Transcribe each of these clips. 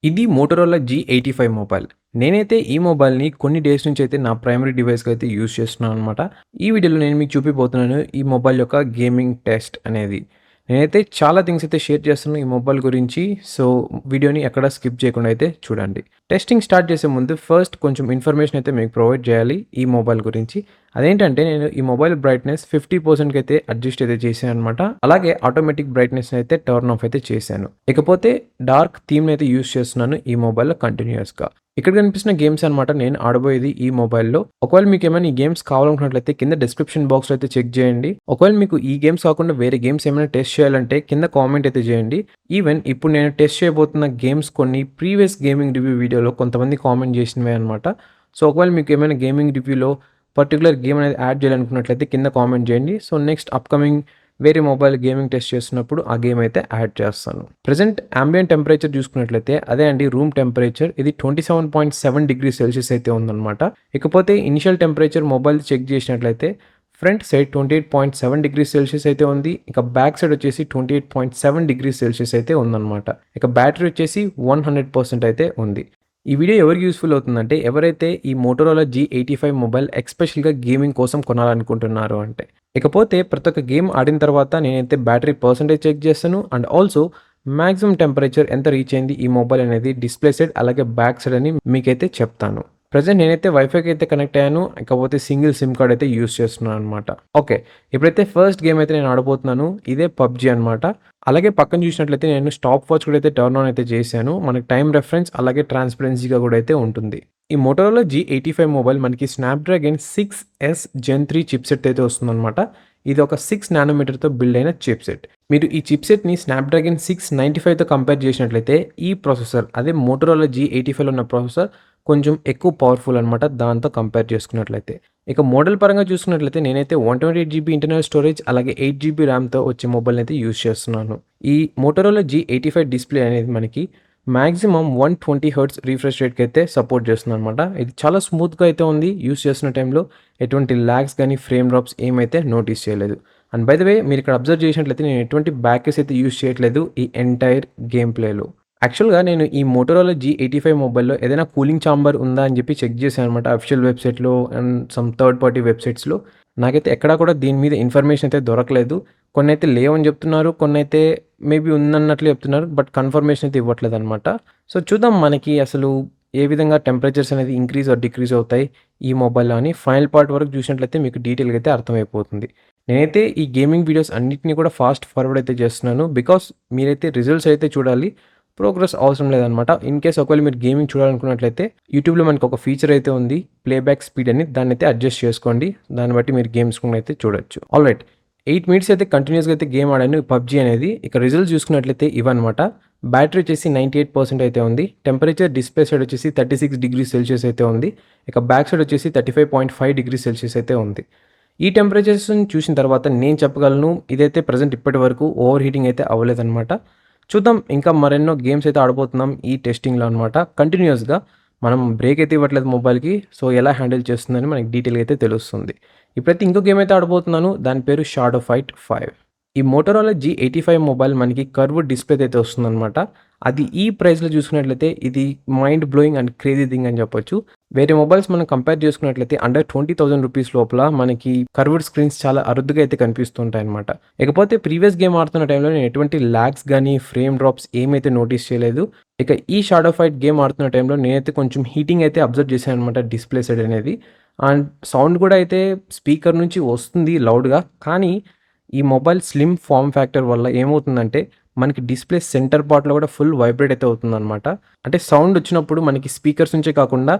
ఇది Motorola G85 mobile. నేనైతే ఈ మొబైల్‌ని కొన్ని డేస్ నుంచయితే నా ప్రైమరీ డివైస్‌గా అయితే యూజ్ చేస్తున్నాననమాట. ఈ వీడియోలో నేను మీకు చూపిపోతున్నాను ఈ మొబైల్ యొక్క గేమింగ్ టెస్ట్ అనేది. నేనైతే చాలా థింగ్స్ అయితే షేర్ చేస్తున్నాను ఈ మొబైల్ గురించి. సో, వీడియోని ఎక్కడ స్కిప్ చేయకుండా అయితే చూడండి. టెస్టింగ్ స్టార్ట్ చేసే ముందు ఫస్ట్ కొంచెం ఇన్ఫర్మేషన్ అయితే మీకు ప్రొవైడ్ చేయాలి ఈ మొబైల్ గురించి. అదేంటంటే నేను ఈ మొబైల్ బ్రైట్‌నెస్ 50%కి అయితే అడ్జస్ట్ అయితే చేశాననమాట. అలాగే ఆటోమేటిక్ బ్రైట్‌నెస్‌ని అయితే టర్న్ ఆఫ్ అయితే చేశాను. ఇకపోతే డార్క్ థీమ్‌ని అయితే యూజ్ చేస్తున్నాను ఈ మొబైల్‌లో కంటిన్యూయస్‌గా. ఇక్కడ కనిపిస్తున్న గేమ్స్ అనమాట నేను ఆడబోయేది ఈ మొబైల్‌లో. ఒకవేళ మీకేమైనా ఈ గేమ్స్ కావాలనుకున్నట్లయితే కింద డిస్క్రిప్షన్ బాక్స్‌లో అయితే చెక్ చేయండి. ఒకవేళ మీకు ఈ గేమ్స్ కాకుండా వేరే గేమ్స్ ఏమైనా టెస్ట్ చేయాలంటే కింద కామెంట్ అయితే చేయండి. ఈవెన్ ఇప్పుడు నేను టెస్ట్ చేయబోతున్న గేమ్స్ కొన్ని ప్రీవియస్ గేమింగ్ రివ్యూ వీడియోలో కొంతమంది కామెంట్ చేసినవే అనమాట. సో, ఒకవేళ మీకు ఏమైనా గేమింగ్ రివ్యూలో పర్టిక్యులర్ గేమ్ అనేది యాడ్ చేయాలనుకున్నట్లయితే కింద కామెంట్ చేయండి. సో, నెక్స్ట్ అప్‌కమింగ్ వేరే మొబైల్ గేమింగ్ టెస్ట్ చేస్తున్నప్పుడు ఆ గేమ్ అయితే యాడ్ చేస్తాను. ప్రెజెంట్ యాంబియంట్ టెంపరేచర్ చూసుకున్నట్లయితే అదే అండి రూమ్ టెంపరేచర్. ఇది 27.7 డిగ్రీ సెల్సియస్ అయితే ఉందన్నమాట. ఇకపోతే ఇనిషియల్ టెంపరేచర్ మొబైల్ చెక్ చేసినట్లయితే ఫ్రంట్ సైడ్ 28.7 డిగ్రీ సెల్సియస్ అయితే ఉంది. ఇక బ్యాక్ సైడ్ వచ్చేసి 28.7 డిగ్రీ సెల్సియస్ అయితే ఉందన్నమాట. ఇక బ్యాటరీ వచ్చేసి 100% అయితే ఉంది. ఈ వీడియో ఎవరికి యూస్‌ఫుల్ అవుతుందంటే ఎవరైతే ఈ మోటరోలా G85 మొబైల్ ఎస్పెషల్‌గా గేమింగ్ కోసం కొనాలనుకుంటున్నారు అంటే. ఇకపోతే ప్రతి ఒక్క గేమ్ ఆడిన తర్వాత నేనైతే బ్యాటరీ పర్సెంటేజ్ చెక్ చేస్తాను. అండ్ ఆల్సో మాక్సిమం టెంపరేచర్ ఎంత రీచ్ అయింది ఈ మొబైల్ అనేది డిస్‌ప్లే సైడ్ అలాగే బ్యాక్ సైడ్ అని మీకైతే చెప్తాను. ప్రెజెంట్ నేనైతే వైఫైకి అయితే కనెక్ట్ అయ్యాను. ఇకపోతే సింగిల్ సిమ్ కార్డ్ అయితే యూజ్ చేస్తున్నాను అనమాట. ఓకే. ఇప్పుడైతే ఫస్ట్ గేమ్ అయితే నేను ఆడబోతున్నాను. ఇదే పబ్‌జీ అనమాట. అలాగే పక్కన చూసినట్లయితే నేను స్టాప్ వాచ్ కూడా అయితే టర్న్ ఆన్ అయితే చేశాను. మనకి టైమ్ రెఫరెన్స్ అలాగే ట్రాన్స్‌పరెన్సీగా కూడా అయితే ఉంటుంది. ఈ మోటరోలా G85 మొబైల్ మనకి స్నాప్‌డ్రాగన్ 6S జెన్ 3 చిప్‌సెట్ అయితే వస్తుందనమాట. ఇది ఒక 6 నానోమీటర్‌తో బిల్డ్ అయిన చిప్‌సెట్. మీరు ఈ చిప్‌సెట్‌ని స్నాప్‌డ్రాగన్ 695తో కంపేర్ చేసినట్లయితే ఈ ప్రాసెసర్ అదే మోటరోలా G85లో ఉన్న ప్రాసెసర్ కొంచెం ఎక్కువ పవర్‌ఫుల్ అనమాట దాంతో కంపేర్ చేసుకున్నట్లయితే. ఇక మోడల్ పరంగా చూసుకున్నట్లయితే నేనైతే 128 జీబీ ఇంటర్నల్ స్టోరేజ్ అలాగే 8 జీబీ ర్యామ్‌తో వచ్చే మొబైల్‌ని అయితే యూజ్ చేస్తున్నాను. ఈ మోటరోలా G85 డిస్‌ప్లే అనేది మనకి మాక్సిమం 120 హెర్ట్జ్ రిఫ్రెష్ రేట్‌కి అయితే సపోర్ట్ చేస్తుందనమాట. ఇది చాలా స్మూత్‌గా అయితే ఉంది. యూజ్ చేస్తున్న టైంలో ఎటువంటి లాగ్స్ గానీ, ఫ్రేమ్ డ్రాప్స్ ఏమైతే నోటీస్ చేయలేదు. అండ్ బై ద వే మీరు ఇక్కడ అబ్జర్వ్ చేసినట్లయితే నేను ఎటువంటి బ్యాకేస్ అయితే యూజ్ చేయట్లేదు ఈ ఎంటైర్ గేమ్ ప్లేలో. యాక్చువల్‌గా నేను ఈ మోటరోలా G85 మొబైల్‌లో ఏదైనా కూలింగ్ చాంబర్ ఉందా అని చెప్పి చెక్ చేశాననమాట. అఫీషియల్ వెబ్‌సైట్‌లో అండ్ సమ్ థర్డ్ పార్టీ వెబ్‌సైట్స్‌లో. నాకైతే ఎక్కడా కూడా దీని మీద ఇన్ఫర్మేషన్ అయితే దొరకలేదు. కొన్నైతే లేవని చెప్తున్నారు. కొన్నైతే మేబీ ఉందన్నట్లు చెప్తున్నారు. బట్ కన్ఫర్మేషన్ అయితే ఇవ్వట్లేదనమాట. సో, చూద్దాం మనకి అసలు ఏ విధంగా టెంపరేచర్స్ అనేది ఇంక్రీజ్ ఆర్ డిక్రీజ్ అవుతాయి ఈ మొబైల్‌లో అని ఫైనల్ పార్ట్ వరకు చూసినట్లయితే మీకు డీటెయిల్‌గా అయితే అర్థమైపోతుంది. నేనైతే ఈ గేమింగ్ వీడియోస్ అన్నిటిని కూడా ఫాస్ట్ ఫార్వర్డ్ అయితే చేస్తున్నాను. బికాస్ మీరైతే రిజల్ట్స్ అయితే చూడాలి. ప్రోగ్రెస్ అవసరం లేదనమాట. ఇన్‌కేస్ ఒకవేళ మీరు గేమింగ్ చూడాలనుకున్నట్లయితే యూట్యూబ్‌లో మనకు ఒక ఫీచర్ అయితే ఉంది. ప్లేబ్యాక్ స్పీడ్ అని దాన్నైతే అడ్జస్ట్ చేసుకోండి. దాన్ని బట్టి మీరు గేమ్స్ కూడా అయితే చూడొచ్చు. ఆల్రైట్. 8 మినిట్స్ అయితే కంటిన్యూయస్‌గా అయితే గేమ్ ఆడాను పబ్‌జీ అనేది. ఇక రిజల్ట్స్ చూసుకున్నట్లయితే ఇవన్నమాట. బ్యాటరీ వచ్చేసి 98% అయితే ఉంది. టెంపరేచర్ డిస్‌ప్లే సైడ్ వచ్చేసి 36 డిగ్రీ సెల్సియస్ అయితే ఉంది. ఇక బ్యాక్ సైడ్ వచ్చేసి 35.5 డిగ్రీ సెల్సియస్ అయితే ఉంది. ఈ టెంపరేచర్స్‌ని చూసిన తర్వాత నేను చెప్పగలను ఇదైతే ప్రెజెంట్ ఇప్పటి వరకు ఓవర్ హీటింగ్ అయితే అవ్వలేదనమాట. చూద్దాం ఇంకా మరెన్నో గేమ్స్ అయితే ఆడబోతున్నాం ఈ టెస్టింగ్‌లో అనమాట. కంటిన్యూయస్‌గా మనం బ్రేక్ అయితే ఇవ్వట్లేదు మొబైల్‌కి. సో, ఎలా హ్యాండిల్ చేస్తుందని మనకి డీటెయిల్‌గా అయితే తెలుస్తుంది. ఇప్పుడైతే ఇంకో గేమ్ అయితే ఆడబోతున్నాను. దాని పేరు షాడో ఫైట్ 5. ఈ మోటరోలా G85 మొబైల్ మనకి కర్వ్డ్ డిస్‌ప్లేతో అయితే వస్తుందనమాట. అది ఈ ప్రైస్‌లో చూసుకున్నట్లయితే ఇది mind blowing and crazy thing అని చెప్పొచ్చు. వేరే మొబైల్స్ మనం కంపేర్ చేసుకున్నట్లయితే అండర్ 20,000 రూపీస్ లోపల మనకి కర్వ్డ్ స్క్రీన్స్ చాలా అరుదుగా అయితే కనిపిస్తుంటాయన్నమాట. ఇకపోతే ప్రీవియస్ గేమ్ ఆడుతున్న టైంలో నేను ఎటువంటి లాగ్స్ గానీ, ఫ్రేమ్ డ్రాప్స్ ఏమైతే నోటీస్ చేయలేదు. ఇక ఈ షాడో ఫైట్ గేమ్ ఆడుతున్న టైంలో నేనైతే కొంచెం హీటింగ్ అయితే అబ్జర్వ్ చేశాననమాట డిస్‌ప్లే సైడ్ అనేది. అండ్ సౌండ్ కూడా అయితే స్పీకర్ నుంచి వస్తుంది లౌడ్‌గా. కానీ ఈ మొబైల్ స్లిమ్ ఫార్మ్ ఫ్యాక్టర్ వల్ల ఏమవుతుందంటే మనకి డిస్‌ప్లే సెంటర్ పార్ట్‌లో కూడా ఫుల్ వైబ్రేట్ అయితే అవుతుందనమాట. అంటే సౌండ్ వచ్చినప్పుడు మనకి స్పీకర్స్ నుంచే కాకుండా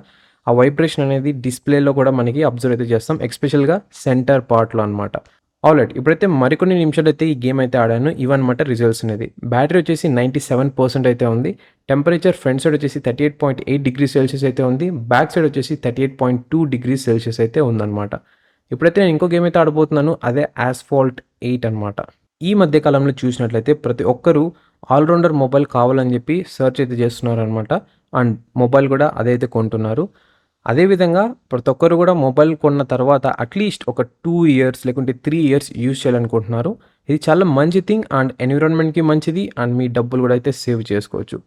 ఆ వైబ్రేషన్ అనేది డిస్‌ప్లేలో కూడా మనకి అబ్జర్వ్ అయితే చేస్తాం. ఎస్పెషల్‌గా సెంటర్ పార్ట్‌లో అనమాట. ఆల్రైట్. ఇప్పుడైతే మరికొన్ని నిమిషాలైతే ఈ గేమ్ అయితే ఆడాను. ఇవన్నమాట రిజల్ట్స్ అనేది. బ్యాటరీ వచ్చేసి 97% అయితే ఉంది. టెంపరేచర్ ఫ్రంట్ సైడ్ వచ్చేసి 38.8 డిగ్రీ సెల్సియస్ అయితే ఉంది. బ్యాక్ సైడ్ వచ్చేసి 38.2 డిగ్రీ సెల్సియస్ అయితే ఉందన్నమాట. ఇప్పుడైతే నేను ఇంకో గేమ్ అయితే ఆడబోతున్నాను. అదే యాస్ఫాల్ట్ 8 అనమాట. ఈ మధ్య కాలంలో చూసినట్లయితే ప్రతి ఒక్కరు ఆల్ రౌండర్ మొబైల్ కావాలని చెప్పి సెర్చ్ అయితే చేస్తున్నారనమాట. అండ్ మొబైల్ కూడా అదైతే కొంటున్నారు. అదేవిధంగా ప్రతి ఒక్కరు కూడా మొబైల్ కొన్న తర్వాత అట్‌లీస్ట్ ఒక 2 ఇయర్స్ లేకుంటే 3 ఇయర్స్ యూజ్ చేయాలనుకుంటున్నారు. ఇది చాలా మంచి థింగ్ అండ్ ఎన్విరాన్మెంట్‌కి మంచిది అండ్ మీ డబ్బులు కూడా అయితే సేవ్ చేసుకోవచ్చు.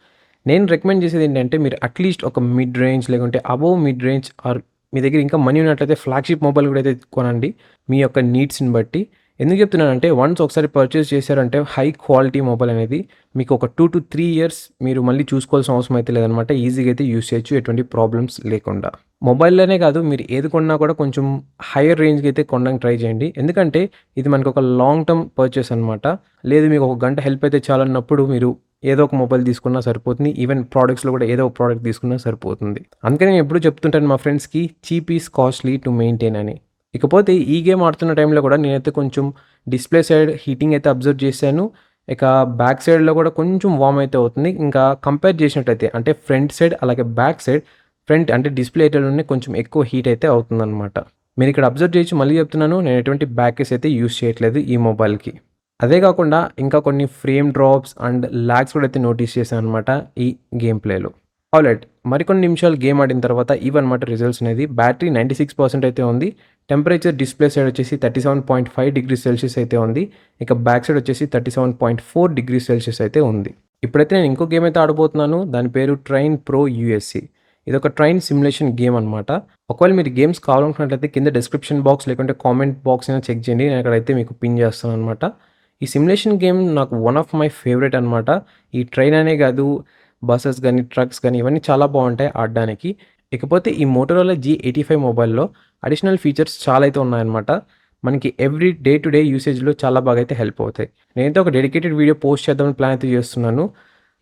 నేను రికమెండ్ చేసేది ఏంటంటే మీరు అట్‌లీస్ట్ ఒక మిడ్ రేంజ్ లేకుంటే అబోవ్ మిడ్ రేంజ్ ఆర్ మీ దగ్గర ఇంకా మనీ ఉన్నట్లయితే ఫ్లాగ్‌షిప్ మొబైల్ కూడా అయితే కొనండి. మీ యొక్క నీడ్స్‌ని బట్టి. ఎందుకు చెప్తున్నానంటే వన్స్ ఒకసారి పర్చేస్ చేశారంటే హై క్వాలిటీ మొబైల్ అనేది మీకు ఒక 2-3 ఇయర్స్ మీరు మళ్ళీ చూసుకోవాల్సిన అవసరం అయితే లేదనమాట. ఈజీగా అయితే యూజ్ చేయొచ్చు ఎటువంటి ప్రాబ్లమ్స్ లేకుండా. మొబైల్‌లోనే కాదు మీరు ఏది కొన్నా కూడా కొంచెం హైయర్ రేంజ్‌కి అయితే కొనడానికి ట్రై చేయండి. ఎందుకంటే ఇది మనకు ఒక లాంగ్ టర్మ్ పర్చేస్ అనమాట. లేదు మీకు ఒక గంట హెల్ప్ అయితే చాలన్నప్పుడు మీరు ఏదో ఒక మొబైల్ తీసుకున్నా సరిపోతుంది. ఈవెన్ ప్రొడక్ట్స్‌లో కూడా ఏదో ఒక ప్రొడక్ట్ తీసుకున్నా సరిపోతుంది. అందుకని నేను ఎప్పుడూ చెప్తుంటాను మా ఫ్రెండ్స్‌కి cheap is costly to maintain అని. ఇకపోతే ఈ గేమ్ ఆడుతున్న టైంలో కూడా నేనైతే కొంచెం డిస్‌ప్లే సైడ్ హీటింగ్ అయితే అబ్జర్వ్ చేశాను. ఇక బ్యాక్ సైడ్‌లో కూడా కొంచెం వార్మ్ అయితే అవుతుంది. ఇంకా కంపేర్ చేసినట్టయితే అంటే ఫ్రంట్ సైడ్ అలాగే బ్యాక్ సైడ్ ఫ్రంట్ అంటే డిస్‌ప్లే ఏరియాలోనే కొంచెం ఎక్కువ హీట్ అయితే అవుతుందనమాట. మీరిక్కడ అబ్జర్వ్ చేయొచ్చు మళ్ళీ చెప్తున్నాను. నేను ఎటువంటి బ్యాక్ కేస్ అయితే యూజ్ చేయట్లేదు ఈ మొబైల్‌కి. అదే కాకుండా ఇంకా కొన్ని ఫ్రేమ్ డ్రాప్స్ అండ్ లాగ్స్ కూడా అయితే నోటీస్ చేశాననమాట ఈ గేమ్ ప్లేలో. ఆల్రైట్ మరికొన్ని నిమిషాలు గేమ్ ఆడిన తర్వాత ఇవన్నమాట రిజల్ట్స్ అనేది. బ్యాటరీ 96% అయితే ఉంది. టెంపరేచర్ డిస్‌ప్లే సైడ్ వచ్చేసి 37.5 డిగ్రీస్ సెల్సియస్ అయితే ఉంది. ఇక బ్యాక్ సైడ్ వచ్చేసి 37.4 డిగ్రీస్ సెల్సియస్ అయితే ఉంది. ఇప్పుడైతే నేను ఇంకో గేమ్ అయితే ఆడబోతున్నాను. దాని పేరు ట్రైన్ ప్రో యూఎస్ఏ. ఇదొక ట్రైన్ సిమ్యులేషన్ గేమ్ అనమాట. ఒకవేళ మీరు గేమ్స్ కావాలనుకున్నట్లయితే కింద డిస్క్రిప్షన్ బాక్స్ లేకుంటే కామెంట్ బాక్స్ అయినా చెక్ చేయండి. నేను అక్కడైతే మీకు పిన్ చేస్తాననమాట. ఈ సిమ్యులేషన్ గేమ్ నాకు వన్ ఆఫ్ మై ఫేవరెట్ అనమాట. ఈ ట్రైన్ అనే కాదు బసెస్ గానీ, ట్రక్స్ గానీ ఇవన్నీ చాలా బావుంటాయి ఆడడానికి. ఇకపోతే ఈ మోటరోలా G85 మొబైల్‌లో అడిషనల్ ఫీచర్స్ చాలా అయితే ఉన్నాయన్నమాట. మనకి ఎవ్రీ డే టు డే యూసేజ్‌లో చాలా బాగా అయితే హెల్ప్ అవుతాయి. నేనైతే ఒక డెడికేటెడ్ వీడియో పోస్ట్ చేద్దామని ప్లాన్ అయితే చేస్తున్నాను.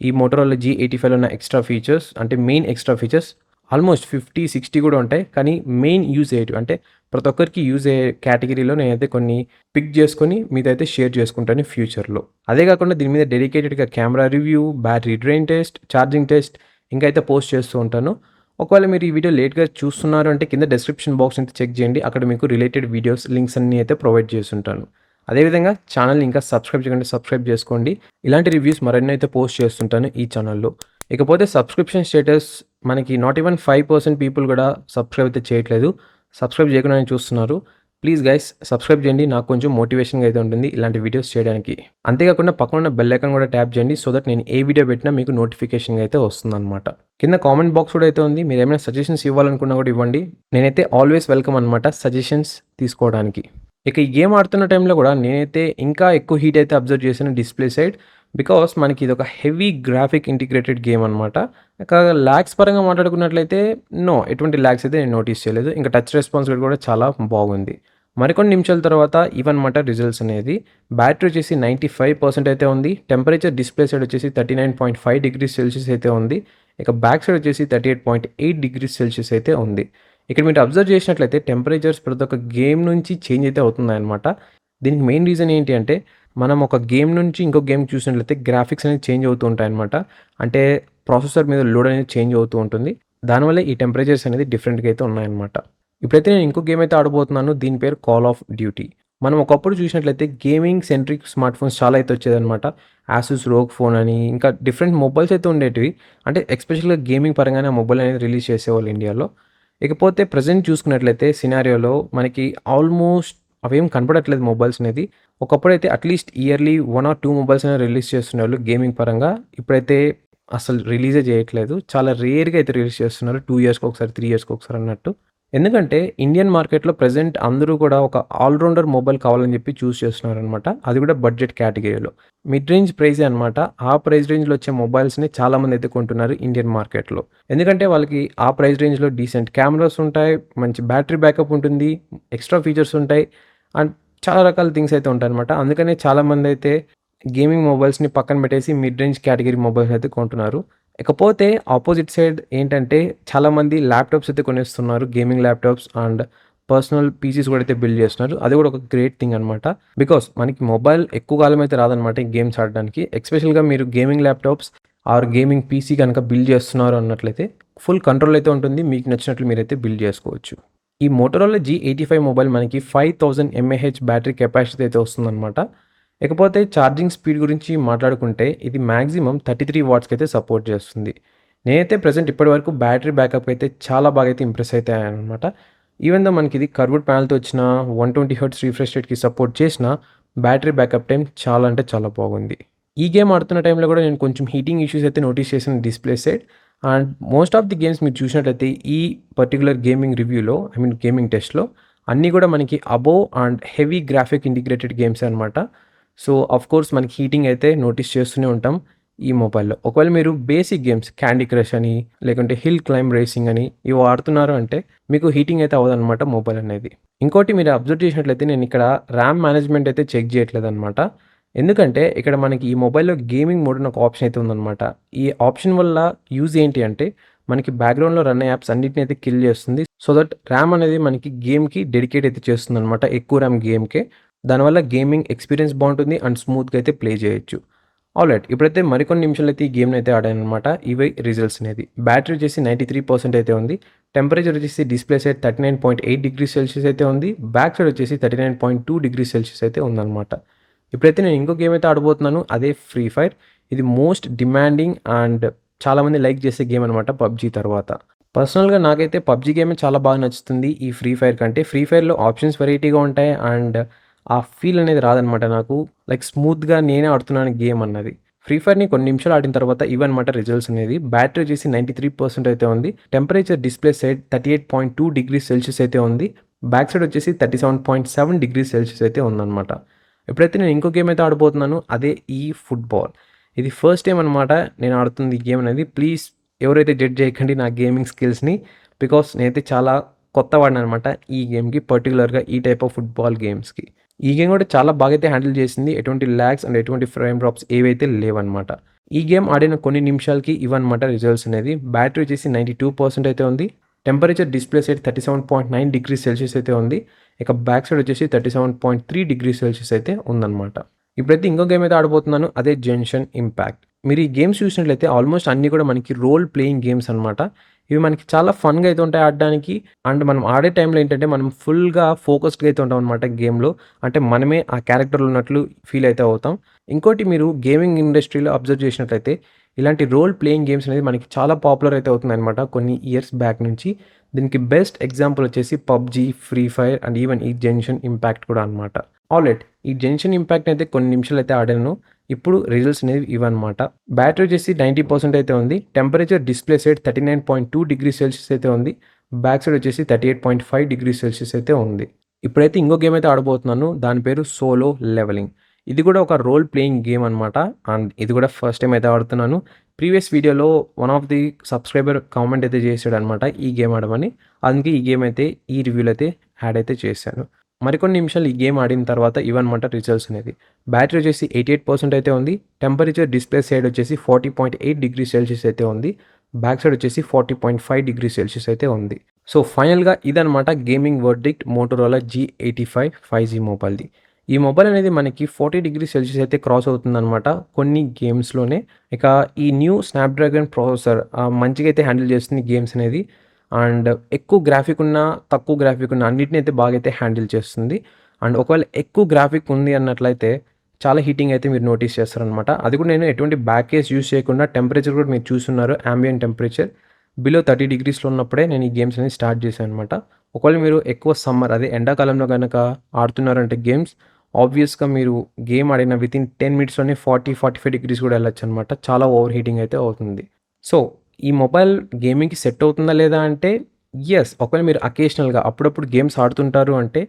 ఈ మోటరోలా G85లో ఉన్న ఎక్స్‌ట్రా ఫీచర్స్ అంటే మెయిన్ ఎక్స్‌ట్రా ఫీచర్స్ ఆల్మోస్ట్ 50, 60 కూడా ఉంటాయి. కానీ మెయిన్ యూజ్ అయ్యేటివి అంటే ప్రతి ఒక్కరికి యూజ్ అయ్యే కేటగిరీలో నేనైతే కొన్ని పిక్ చేసుకొని మీతో అయితే షేర్ చేసుకుంటాను ఫ్యూచర్‌లో. అదే కాకుండా దీని మీద డెడికేటెడ్‌గా camera review, battery drain test, charging test ఇంకా అయితే పోస్ట్ చేస్తూ ఉంటాను. ఒకవేళ మీరు ఈ వీడియో లేట్‌గా చూస్తున్నారు అంటే కింద డిస్క్రిప్షన్ బాక్స్ అయితే చెక్ చేయండి. అక్కడ మీకు రిలేటెడ్ వీడియోస్ లింక్స్ అన్నీ అయితే ప్రొవైడ్ చేసుంటాను. అదేవిధంగా ఛానల్‌ని ఇంకా సబ్స్క్రైబ్ చేయకుంటే సబ్స్క్రైబ్ చేసుకోండి. ఇలాంటి రివ్యూస్ మరెన్నో అయితే పోస్ట్ చేస్తుంటాను ఈ ఛానల్‌లో. ఇకపోతే సబ్స్క్రిప్షన్ స్టేటస్ మనకి నాట్ ఈవెన్ 5% పీపుల్ కూడా సబ్స్క్రైబ్ అయితే చేయట్లేదు. సబ్స్క్రైబ్ చేయకుండానే చూస్తున్నారు. ప్లీజ్ గైస్ సబ్స్క్రైబ్ చేయండి. నాకు కొంచెం మోటివేషన్‌గా అయితే ఉంటుంది ఇలాంటి వీడియోస్ చేయడానికి. అంతేకాకుండా పక్కన ఉన్న బెల్ ఐకాన్ కూడా ట్యాప్ చేయండి. సో దట్ నేను ఏ వీడియో పెట్టినా మీకు నోటిఫికేషన్‌గా అయితే వస్తుందన్నమాట. కింద కామెంట్ బాక్స్ కూడా అయితే ఉంది. మీరు ఏమైనా సజెషన్స్ ఇవ్వాలనుకున్నా కూడా ఇవ్వండి. నేనైతే ఆల్వేస్ వెల్కమ్ అనమాట సజెషన్స్ తీసుకోవడానికి. ఇక ఈ గేమ్ ఆడుతున్న టైంలో కూడా నేనైతే ఇంకా ఎక్కువ హీట్ అయితే అబ్జర్వ్ చేశాను డిస్‌ప్లే సైడ్. బికాస్ మనకి ఇదొక హెవీ గ్రాఫిక్ ఇంటిగ్రేటెడ్ గేమ్ అనమాట. ఇక లాగ్స్ పరంగా మాట్లాడుకున్నట్లయితే నో ఎటువంటి లాగ్స్ అయితే నేను నోటీస్ చేయలేదు. ఇంకా టచ్ రెస్పాన్సిబిలిటీ కూడా చాలా బాగుంది. మరికొన్ని నిమిషాల తర్వాత ఇవన్నమాట రిజల్ట్స్ అనేది. బ్యాటరీ వచ్చేసి 95% అయితే ఉంది. టెంపరేచర్ డిస్‌ప్లే సైడ్ వచ్చేసి 39.5 డిగ్రీస్ సెల్సియస్ అయితే ఉంది. ఇక బ్యాక్ సైడ్ వచ్చేసి 38.8 డిగ్రీస్ సెల్సియస్ అయితే ఉంది. ఇక్కడ మీరు అబ్జర్వ్ చేసినట్లయితే టెంపరేచర్స్ ప్రతి ఒక్క గేమ్ నుంచి చేంజ్ అయితే అవుతున్నాయన్నమాట. దీనికి మెయిన్ రీజన్ ఏంటి అంటే మనం ఒక గేమ్ నుంచి ఇంకో గేమ్ చూసినట్లయితే గ్రాఫిక్స్ అనేది చేంజ్ అవుతూ ఉంటాయన్నమాట. అంటే ప్రాసెసర్ మీద లోడ్ అనేది చేంజ్ అవుతూ ఉంటుంది. దానివల్ల ఈ టెంపరేచర్స్ అనేది డిఫరెంట్‌గా అయితే ఉన్నాయన్నమాట. ఇప్పుడైతే నేను ఇంకో గేమ్ అయితే ఆడబోతున్నాను. దీని పేరు కాల్ ఆఫ్ డ్యూటీ. మనం ఒకప్పుడు చూసినట్లయితే గేమింగ్ సెంట్రిక్ స్మార్ట్ ఫోన్స్ చాలా అయితే వచ్చేదన్నమాట. ఆసూస్ రోగ్ ఫోన్ అని ఇంకా డిఫరెంట్ మొబైల్స్ అయితే ఉండేటివి. అంటే ఎస్పెషల్‌గా గేమింగ్ పరంగానే ఆ మొబైల్ అనేది రిలీజ్ చేసేవాళ్ళు ఇండియాలో. ఇకపోతే ప్రెజెంట్ చూసుకున్నట్లయితే సినారియోలో మనకి ఆల్మోస్ట్ అవేం కనపడట్లేదు మొబైల్స్ అనేది. ఒకప్పుడైతే అట్‌లీస్ట్ ఇయర్‌లీ 1 ఆర్ 2 మొబైల్స్ అయినా రిలీజ్ చేస్తునేవాళ్ళు గేమింగ్ పరంగా. ఇప్పుడైతే అసలు రిలీజే చేయట్లేదు. చాలా రేర్‌గా అయితే రిలీజ్ చేస్తున్నారు. 2 ఇయర్స్‌కి ఒకసారి, 3 ఇయర్స్‌కి ఒకసారి అన్నట్టు. ఎందుకంటే ఇండియన్ మార్కెట్‌లో ప్రెజెంట్ అందరూ కూడా ఒక ఆల్ రౌండర్ మొబైల్ కావాలని చెప్పి చూజ్ చేస్తున్నారనమాట. అది కూడా బడ్జెట్ కేటగిరీలో. మిడ్ రేంజ్ ప్రైజే అనమాట. ఆ ప్రైస్ రేంజ్‌లో వచ్చే మొబైల్స్‌ని చాలామంది అయితే కొంటున్నారు ఇండియన్ మార్కెట్‌లో. ఎందుకంటే వాళ్ళకి ఆ ప్రైస్ రేంజ్‌లో డీసెంట్ కెమెరాస్ ఉంటాయి. మంచి బ్యాటరీ బ్యాకప్ ఉంటుంది. ఎక్స్‌ట్రా ఫీచర్స్ ఉంటాయి. అండ్ చాలా రకాల థింగ్స్ అయితే ఉంటాయన్నమాట. అందుకనే చాలామందైతే గేమింగ్ మొబైల్స్‌ని పక్కన పెట్టేసి మిడ్ రేంజ్ కేటగిరీ మొబైల్స్ అయితే కొంటున్నారు. ఇకపోతే ఆపోజిట్ సైడ్ ఏంటంటే చాలామంది ల్యాప్‌టాప్స్ అయితే కొనేస్తున్నారు. Gaming laptops and personal PCs కూడా అయితే బిల్డ్ చేస్తున్నారు. అది కూడా ఒక గ్రేట్ థింగ్ అనమాట. బికాస్ మనకి మొబైల్ ఎక్కువ కాలం అయితే రాదనమాట ఈ గేమ్స్ ఆడడానికి. ఎస్పెషల్‌గా మీరు gaming laptops or gaming PC గనక బిల్డ్ చేస్తున్నారు అన్నట్లయితే ఫుల్ కంట్రోల్ అయితే ఉంటుంది. మీకు నచ్చినట్లు మీరైతే బిల్డ్ చేసుకోవచ్చు. ఈ మోటరోలా G85 మొబైల్ మనకి 5000 ఎంఏహెచ్ బ్యాటరీ కెపాసిటీ అయితే వస్తుందనమాట. ఇకపోతే ఛార్జింగ్ స్పీడ్ గురించి మాట్లాడుకుంటే ఇది మాక్సిమం 33 వాట్స్‌కి అయితే సపోర్ట్ చేస్తుంది. నేనైతే ప్రెజెంట్ ఇప్పటివరకు బ్యాటరీ బ్యాకప్ అయితే చాలా బాగా అయితే ఇంప్రెస్ అయితే అయ్యాననమాట. ఈవెన్ దో మనకి ఇది కర్వ్డ్ ప్యానెల్‌తో వచ్చిన 120 హెర్ట్జ్ రిఫ్రెష్ రేట్‌కి సపోర్ట్ చేసిన బ్యాటరీ బ్యాకప్ టైం చాలా అంటే చాలా బాగుంది. ఈ గేమ్ ఆడుతున్న టైంలో కూడా నేను కొంచెం హీటింగ్ ఇష్యూస్ అయితే నోటీస్ చేశాను display side. And most of the games మీరు చూసినట్లయితే ఈ పర్టిక్యులర్ గేమింగ్ రివ్యూలో గేమింగ్ టెస్ట్‌లో అన్నీ కూడా మనకి above and heavy graphic integrated గేమ్సే అనమాట. సో, ఆఫ్‌కోర్స్ మనకి హీటింగ్ అయితే నోటీస్ చేస్తూనే ఉంటాం ఈ మొబైల్‌లో. ఒకవేళ మీరు బేసిక్ గేమ్స్ క్యాండీ క్రష్ అని, లేకుంటే హిల్ క్లైంబ్ రేసింగ్ అని ఇవి ఆడుతున్నారు అంటే మీకు హీటింగ్ అయితే అవ్వదనమాట మొబైల్ అనేది. ఇంకోటి మీరు అబ్జర్వ్ చేసినట్లయితే నేను ఇక్కడ ర్యామ్ మేనేజ్‌మెంట్ అయితే చెక్ చేయట్లేదనమాట. ఎందుకంటే ఇక్కడ మనకి ఈ మొబైల్‌లో గేమింగ్ మోడ్ అని ఒక ఆప్షన్ అయితే ఉందనమాట. ఈ ఆప్షన్ వల్ల యూజ్ ఏంటి అంటే మనకి బ్యాక్‌గ్రౌండ్‌లో రన్ అయ్యే యాప్స్ అన్నిటిని అయితే కిల్ చేస్తుంది. సో దట్ ర్యామ్ అనేది మనకి గేమ్‌కి డెడికేట్ అయితే చేస్తుందనమాట. ఎక్కువ ర్యామ్ గేమ్‌కే. దానివల్ల గేమింగ్ ఎక్స్‌పీరియన్స్ బావుంటుంది అండ్ స్మూత్‌గా అయితే ప్లే చేయొచ్చు. ఆల్రైట్. ఇప్పుడైతే మరికొన్ని నిమిషాలైతే ఈ గేమ్‌ని అయితే ఆడాననమాట. ఇవే రిజల్ట్స్ అనేది. బ్యాటరీ వచ్చేసి 93% అయితే ఉంది. టెంపరేచర్ వచ్చేసి డిస్‌ప్లే సైడ్ 39.8 డిగ్రీస్ సెల్సియస్ అయితే ఉంది. బ్యాక్ సైడ్ వచ్చేసి 39.2 డిగ్రీస్ సెల్సియస్ అయితే ఉందనమాట. ఇప్పుడైతే నేను ఇంకో గేమ్ అయితే ఆడబోతున్నాను. అదే ఫ్రీ ఫైర్. ఇది మోస్ట్ డిమాండింగ్ అండ్ చాలామంది లైక్ చేసే గేమ్ అనమాట పబ్‌జీ తర్వాత. పర్సనల్‌గా నాకైతే పబ్‌జీ గేమే చాలా బాగా నచ్చుతుంది ఈ ఫ్రీ ఫైర్ కంటే. ఫ్రీ ఫైర్‌లో ఆప్షన్స్ వెరైటీగా ఉంటాయి అండ్ ఆ ఫీల్ అనేది రాదనమాట నాకు. లైక్ స్మూత్‌గా నేనే ఆడుతున్నాను గేమ్ అన్నది. ఫ్రీ ఫైర్‌ని కొన్ని నిమిషాలు ఆడిన తర్వాత ఇవన్నమాట రిజల్ట్స్ అనేది. బ్యాటరీ వచ్చేసి 93% అయితే ఉంది. Temperature display side 38.2 degrees Celsius అయితే ఉంది. బ్యాక్ సైడ్ వచ్చేసి 37.7 డిగ్రీస్ సెల్సియస్ అయితే ఉందనమాట. ఎప్పుడైతే నేను ఇంకో గేమ్ అయితే ఆడబోతున్నాను అదే ఈ ఫుట్‌బాల్. ఇది ఫస్ట్ టైమ్ అనమాట నేను ఆడుతుంది ఈ గేమ్ అనేది. ప్లీజ్ ఎవరైతే జడ్జ్ చేయకండి నా గేమింగ్ స్కిల్స్‌ని. బికాస్ నేనైతే చాలా కొత్తవాడిననమాట ఈ గేమ్‌కి పర్టిక్యులర్‌గా ఈ టైప్ ఆఫ్ ఫుట్‌బాల్ గేమ్స్‌కి. ఈ గేమ్ కూడా చాలా బాగా అయితే హ్యాండిల్ చేసింది. ఎటువంటి లాగ్స్ అండ్ ఎటువంటి ఫ్రేమ్ డ్రాప్స్ ఏవైతే లేవన్నమాట. ఈ గేమ్ ఆడిన కొన్ని నిమిషాలకి ఇవన్నమాట రిజల్ట్స్ అనేది. బ్యాటరీ వచ్చేసి 92% అయితే ఉంది. Temperature display side 37.9 degrees Celsius అయితే ఉంది. ఇక బ్యాక్ సైడ్ వచ్చేసి 37.3 డిగ్రీస్ సెల్సియస్ అయితే ఉందన్నమాట. ఇప్పుడైతే ఇంకో గేమ్ అయితే ఆడబోతున్నాను. అదే జెన్షన్ ఇంపాక్ట్. మీరు ఈ గేమ్స్ చూసినట్లయితే ఆల్మోస్ట్ అన్నీ కూడా మనకి రోల్ ప్లేయింగ్ గేమ్స్ అనమాట. ఇవి మనకి చాలా ఫన్‌గా అయితే ఉంటాయి ఆడడానికి. అండ్ మనం ఆడే టైంలో ఏంటంటే మనం ఫుల్‌గా ఫోకస్డ్‌గా అయితే ఉంటాం అనమాట గేమ్‌లో. అంటే మనమే ఆ క్యారెక్టర్‌లో ఉన్నట్లు ఫీల్ అయితే అవుతాం. ఇంకోటి మీరు గేమింగ్ ఇండస్ట్రీలో అబ్జర్వ్ చేసినట్లయితే ఇలాంటి రోల్ ప్లేయింగ్ గేమ్స్ అనేది మనకి చాలా పాపులర్ అయితే అవుతుందనమాట కొన్ని ఇయర్స్ బ్యాక్ నుంచి. దీనికి బెస్ట్ ఎగ్జాంపుల్ వచ్చేసి PUBG, free fire and even ఈ జెన్షన్ ఇంపాక్ట్ కూడా అనమాట. ఆల్రైట్. ఈ జెన్షన్ ఇంపాక్ట్ అయితే కొన్ని నిమిషాలు అయితే ఆడాను. ఇప్పుడు రిజల్ట్స్ అనేవి ఇవన్నమాట. బ్యాటరీ వచ్చేసి 90% అయితే ఉంది. Temperature display side 39.2 degrees Celsius అయితే ఉంది. బ్యాక్ సైడ్ వచ్చేసి 38.5 డిగ్రీస్ సెల్సియస్ అయితే ఉంది. ఇప్పుడైతే ఇంకో గేమ్ అయితే ఆడబోతున్నాను. దాని పేరు సోలో లెవెలింగ్. ఇది కూడా ఒక రోల్ ప్లేయింగ్ గేమ్ అనమాట. అండ్ ఇది కూడా ఫస్ట్ టైమ్ అయితే ఆడుతున్నాను. ప్రీవియస్ వీడియోలో one of the subscriber comment అయితే చేసాడనమాట ఈ గేమ్ ఆడమని. అందుకే ఈ గేమ్ అయితే ఈ రివ్యూలో అయితే యాడ్ అయితే చేశాను. మరికొన్ని నిమిషాలు ఈ గేమ్ ఆడిన తర్వాత ఇవన్నమాట రిజల్ట్స్ అనేది. బ్యాటరీ వచ్చేసి 88% అయితే ఉంది. టెంపరేచర్ డిస్‌ప్లే సైడ్ వచ్చేసి 40.8 డిగ్రీస్ సెల్సియస్ అయితే ఉంది. బ్యాక్ సైడ్ వచ్చేసి 40.5 డిగ్రీస్ సెల్సియస్ అయితే ఉంది. సో, ఫైనల్‌గా ఇదనమాట gaming verdict Motorola G85 5G మొబైల్‌ది. ఈ మొబైల్ అనేది మనకి 40 డిగ్రీస్ సెల్సియస్ అయితే క్రాస్ అవుతుందనమాట కొన్ని గేమ్స్‌లోనే. ఇక ఈ న్యూ స్నాప్‌డ్రాగన్ ప్రాసెసర్ మంచిగా అయితే హ్యాండిల్ చేస్తుంది గేమ్స్ అనేది. అండ్ ఎక్కువ గ్రాఫిక్ ఉన్న, తక్కువ గ్రాఫిక్ ఉన్న అన్నిటిని అయితే బాగా అయితే హ్యాండిల్ చేస్తుంది. అండ్ ఒకవేళ ఎక్కువ గ్రాఫిక్ ఉంది అన్నట్లయితే చాలా హీటింగ్ అయితే మీరు నోటీస్ చేస్తారనమాట. అది కూడా నేను ఎటువంటి బ్యాక్ కేస్ యూజ్ చేయకుండా టెంపరేచర్ కూడా మీరు చూస్తున్నారు. యాంబియంట్ టెంపరేచర్ బిలో 30 డిగ్రీస్‌లో ఉన్నప్పుడే నేను ఈ గేమ్స్ అనేది స్టార్ట్ చేశాను అనమాట. ఒకవేళ మీరు ఎక్కువ సమ్మర్ అదే ఎండాకాలంలో గనక ఆడుతున్నారంటే గేమ్స్ ఆబ్వియస్‌గా మీరు గేమ్ ఆడిన వితిన్ 10 మినిట్స్‌లోనే 40, 45 డిగ్రీస్ కూడా వెళ్ళొచ్చనమాట. చాలా ఓవర్ హీటింగ్ అయితే అవుతుంది. సో, ఈ మొబైల్ గేమింగ్‌కి సెట్ అవుతుందా లేదా అంటే యెస్. ఒకవేళ మీరు అకేషనల్‌గా అప్పుడప్పుడు గేమ్స్ ఆడుతుంటారు అంటే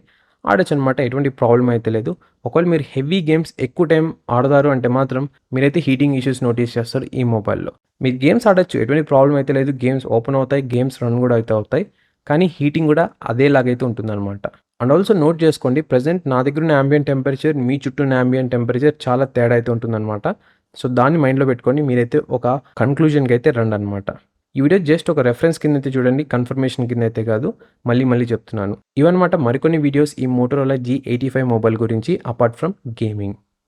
ఆడొచ్చనమాట. ఎటువంటి ప్రాబ్లమ్ అయితే లేదు. ఒకవేళ మీరు హెవీ గేమ్స్ ఎక్కువ టైం ఆడతారు అంటే మాత్రం మీరైతే హీటింగ్ ఇష్యూస్ నోటీస్ చేస్తారు ఈ మొబైల్‌లో. మీరు గేమ్స్ ఆడొచ్చు. ఎటువంటి ప్రాబ్లమ్ అయితే లేదు. గేమ్స్ ఓపెన్ అవుతాయి. గేమ్స్ రన్ కూడా అయితే అవుతాయి. కానీ హీటింగ్ కూడా అదేలాగైతే ఉంటుందనమాట. అండ్ ఆల్సో నోట్ చేసుకోండి ప్రెజెంట్ నా దగ్గరున్న యాంబియంట్ టెంపరేచర్, మీ చుట్టూ ఉన్న యాంబియంట్ టెంపరేచర్ చాలా తేడా అయితే ఉంటుందనమాట. సో, దాన్ని మైండ్‌లో పెట్టుకొని మీరైతే ఒక కన్క్లూజన్‌కి అయితే రండనమాట. ఈ వీడియో జస్ట్ ఒక రెఫరెన్స్ కిందైతే చూడండి. కన్ఫర్మేషన్ కిందైతే కాదు. మళ్ళీ చెప్తున్నాను. ఇవన్నమాట మరికొన్ని వీడియోస్ ఈ మోటోరోలా G85 మొబైల్ గురించి అపార్ట్ ఫ్రమ్ గేమింగ్.